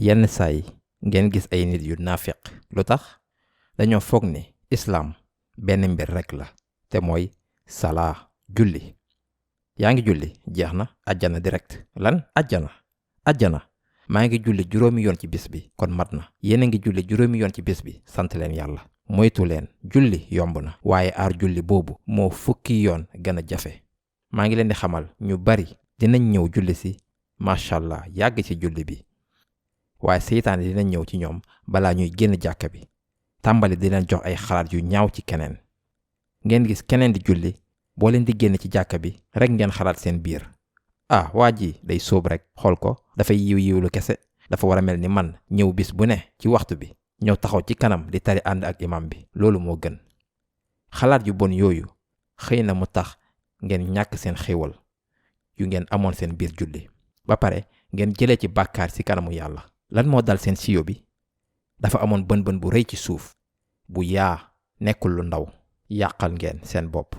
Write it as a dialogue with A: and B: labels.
A: yenn saay ngeen gis ay nit yu naafiq lu tax dañoo foog ni islaam benn mbir rekk la te mooy salaa julli. yaa ngi julli jeex na àjjana direct. lan àjjana maa ngi julli 5 yoon ci bis bi kon mat na. yéen a ngi julli 5 yoon ci bis bi sant leen yàlla. moytu leen julli yomb na waaye aar julli boobu moo fukki yoon gën a jafe. maa ngi leen di xamal ñu bari dinañ ñëw julli si macha allah yàgg ci julli bi waaye seytaane dinañ ñëw ci ñoom balaa ñuy génn jàkka bi tàmbali di leen jox ay xalaat yu ñaaw ci keneen. ngeen gis keneen di julli boo leen di génn ci jàkka bi rek ngeen xalaat seen biir waa ji day sóob rek xool ko dafay yiw lu kese dafa war a mel ni man ñëw bis bu ne ci waxtu bi ñëw taxaw ci kanam di tari ànd ak imam bi. loolu moo gën. xalaat yu bon yooyu xëy na mu tax ngeen ñàkk seen xéewal yu ngeen amoon seen biir julli ba pare ngeen jëlee ci bàkkaar ci kanamu yàlla. lan moo dal seen siyo bi dafa amoon bën bu rëy ci suuf bu yaa nekkul lu ndaw. yàqal ngeen seen bopp.